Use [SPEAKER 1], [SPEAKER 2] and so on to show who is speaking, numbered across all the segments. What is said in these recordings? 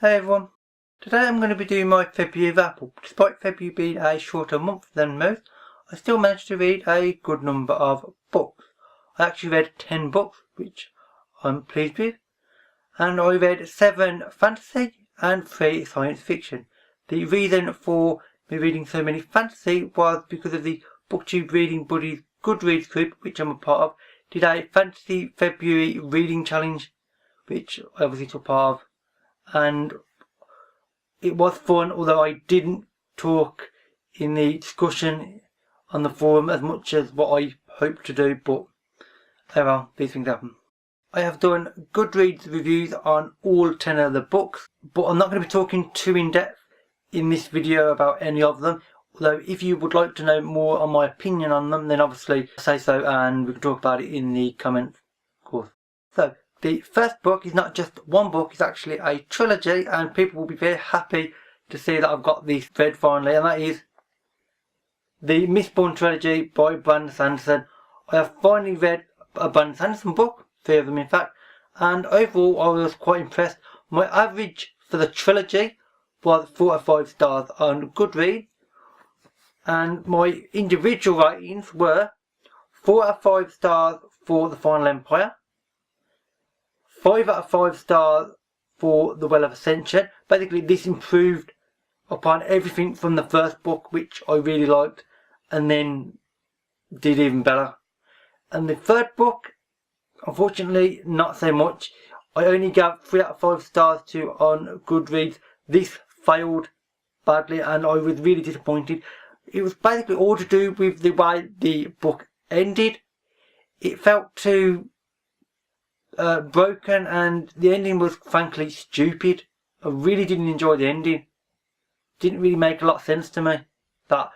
[SPEAKER 1] Hey everyone, today I'm going to be doing my February wrap up. Despite February being a shorter month than most, I still managed to read a good number of books. I actually read 10 books, which I'm pleased with, and I read 7 fantasy and 3 science fiction. The reason for me reading so many fantasy was because of the BookTube Reading Buddies Goodreads group, which I'm a part of, did a fantasy February reading challenge, which I obviously took part of. And it was fun, although I didn't talk in the discussion on the forum as much as what I hoped to do, but oh well, these things happen. I have done Goodreads reviews on all 10 of the books, but I'm not going to be talking too in depth in this video about any of them, although if you would like to know more on my opinion on them, then obviously say so and we can talk about it in the comments, of course. So, the first book is not just one book, it's actually a trilogy, and people will be very happy to see that I've got this read finally, and that is the Mistborn Trilogy by Brandon Sanderson. I have finally read a Brandon Sanderson book, 3 of them in fact, and overall I was quite impressed. My average for the trilogy was 4 out of 5 stars on Goodreads, and my individual ratings were 4 out of 5 stars for The Final Empire, 5 out of 5 stars for The Well of Ascension. Basically, this improved upon everything from the first book, which I really liked, and then did even better. And the third book, unfortunately, not so much. I only gave 3 out of 5 stars to on Goodreads. This failed badly, and I was really disappointed. It was basically all to do with the way the book ended. It felt too broken, and the ending was frankly stupid. I really didn't enjoy the ending. Didn't really make a lot of sense to me that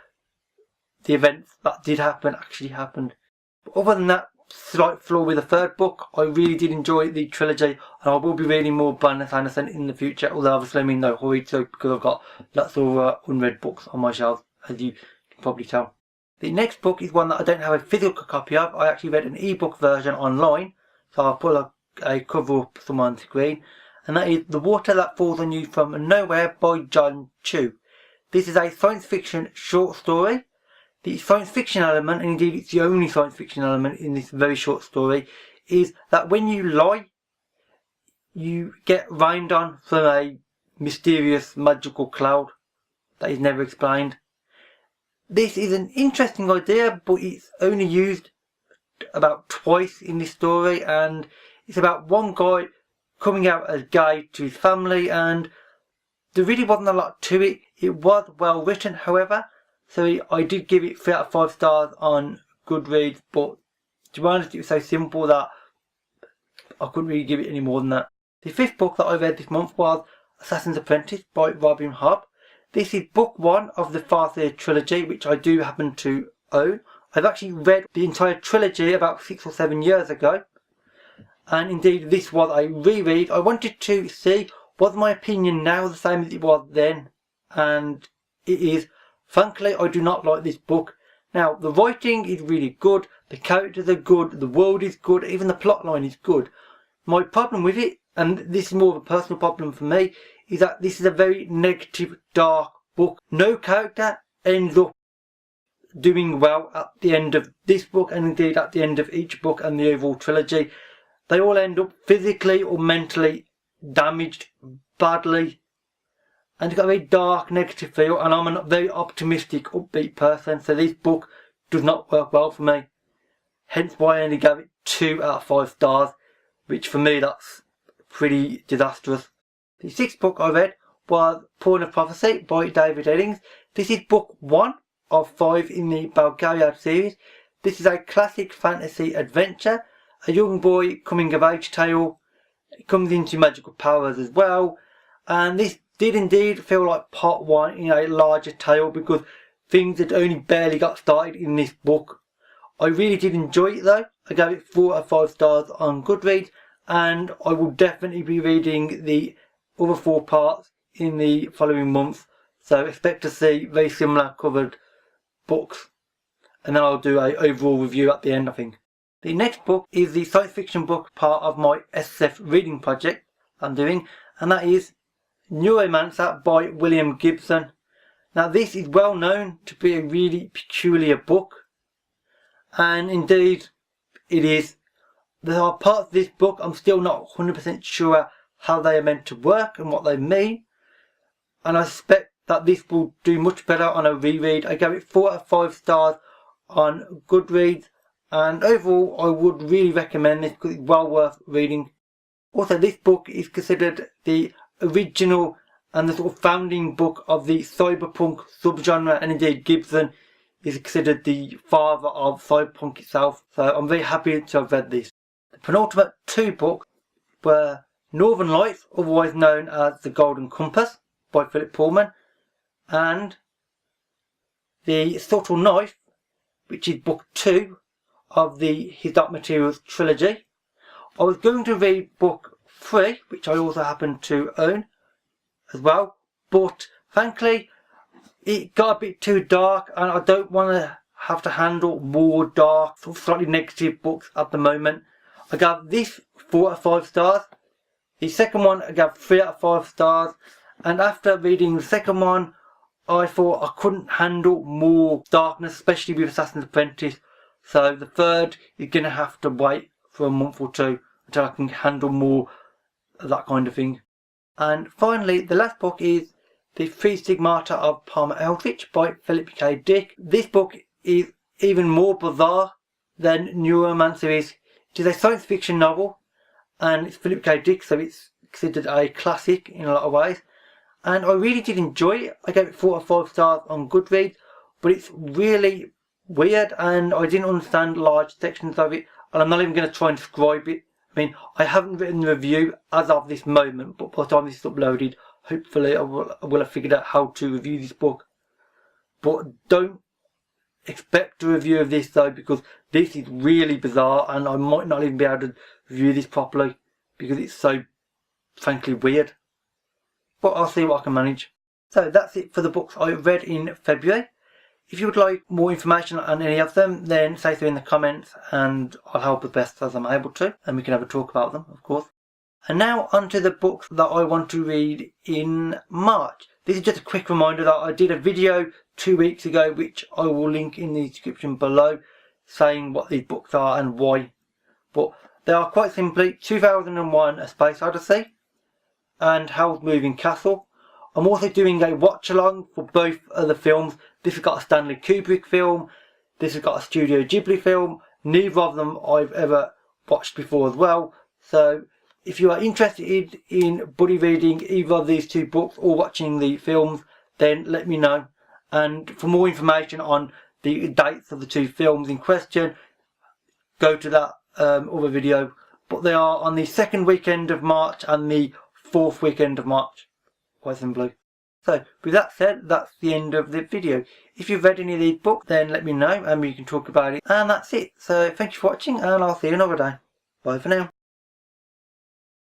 [SPEAKER 1] the events that did happen actually happened. But other than that slight flaw with the third book, I really did enjoy the trilogy, and I will be reading more Brandon Sanderson in the future, although obviously I'm in no hurry to, because I've got lots of unread books on my shelf, as you can probably tell. The next book is one that I don't have a physical copy of. I actually read an ebook version online, so I'll put a cover up somewhere on the screen, and that is The Water That Falls on You from Nowhere by John Chu. This is a science fiction short story. The science fiction element, and indeed it's the only science fiction element in this very short story, is that when you lie, you get rained on from a mysterious magical cloud that is never explained. This is an interesting idea, but it's only used about twice in this story, and it's about one guy coming out as gay to his family, and there really wasn't a lot to it. It was well written, however, so I did give it 3 out of 5 stars on Goodreads, but to be honest, it was so simple that I couldn't really give it any more than that. The 5th book that I read this month was Assassin's Apprentice by Robin Hobb. This is book 1 of the Farseer trilogy, which I do happen to own. I've actually read the entire trilogy about 6 or 7 years ago, and indeed this was a reread. I wanted to see, was my opinion now the same as it was then, and it is. Frankly, I do not like this book. Now, the writing is really good, the characters are good, the world is good, even the plotline is good. My problem with it, and this is more of a personal problem for me, is that this is a very negative, dark book. No character ends up doing well at the end of this book, and indeed at the end of each book and the overall trilogy. They all end up physically or mentally damaged badly, and it's got a very dark, negative feel, and I'm a very optimistic, upbeat person, so this book does not work well for me. Hence why I only gave it 2 out of 5 stars, which for me that's pretty disastrous. The 6th book I read was Pawn of Prophecy by David Eddings. This is book 1 of 5 in the Belgariad series. This is a classic fantasy adventure, a young boy coming of age tale. It comes into magical powers as well, and this did indeed feel like part 1 in a larger tale, because things had only barely got started in this book. I really did enjoy it though. I gave it 4 out of 5 stars on Goodreads, and I will definitely be reading the other 4 parts in the following month, so expect to see very similar covered books, and then I'll do an overall review at the end, I think. The next book is the science fiction book part of my SSF reading project I'm doing, and that is Neuromancer by William Gibson. Now this is well known to be a really peculiar book, and indeed it is. There are parts of this book I'm still not 100% sure how they are meant to work and what they mean, and I suspect that this will do much better on a reread. I gave it 4 out of 5 stars on Goodreads, and overall I would really recommend this because it's well worth reading. Also, this book is considered the original and the sort of founding book of the cyberpunk subgenre, and indeed Gibson is considered the father of cyberpunk itself, so I'm very happy to have read this. The penultimate 2 books were Northern Lights, otherwise known as The Golden Compass by Philip Pullman, and The Subtle Knife, which is book 2 of the His Dark Materials trilogy. I was going to read book 3, which I also happen to own as well, but frankly it got a bit too dark and I don't want to have to handle more dark, sort of slightly negative books at the moment. I gave this 4 out of 5 stars. The second one I gave 3 out of 5 stars, and after reading the second one I thought I couldn't handle more darkness, especially with Assassin's Apprentice, so the third is going to have to wait for a month or 2 until I can handle more of that kind of thing. And finally, the last book is The Three Stigmata of Palmer Eldritch by Philip K. Dick. This book is even more bizarre than Neuromancer is. It is a science fiction novel, and it's Philip K. Dick, so it's considered a classic in a lot of ways. And I really did enjoy it. I gave it 4 out of 5 stars on Goodreads, but it's really weird and I didn't understand large sections of it, and I'm not even going to try and describe it. I mean, I haven't written the review as of this moment, but by the time this is uploaded, hopefully I will have figured out how to review this book. But don't expect a review of this though, because this is really bizarre and I might not even be able to review this properly because it's so frankly weird. But I'll see what I can manage. So that's it for the books I read in February. If you would like more information on any of them, then say so in the comments and I'll help as best as I'm able to, and we can have a talk about them, of course. And now onto the books that I want to read in March. This is just a quick reminder that I did a video 2 weeks ago, which I will link in the description below, saying what these books are and why. But they are quite simply 2001 A Space Odyssey and Howl's Moving Castle. I'm also doing a watch along for both of the films. This has got a Stanley Kubrick film, this has got a Studio Ghibli film. Neither of them I've ever watched before as well. So if you are interested in buddy reading either of these 2 books or watching the films, then let me know. And for more information on the dates of the 2 films in question, go to that other video. But they are on the 2nd weekend of March and the 4th weekend of March, quite simply. So with that said, that's the end of the video. If you've read any of these books, then let me know and we can talk about it. And that's it. So thank you for watching, and I'll see you another day. Bye for now.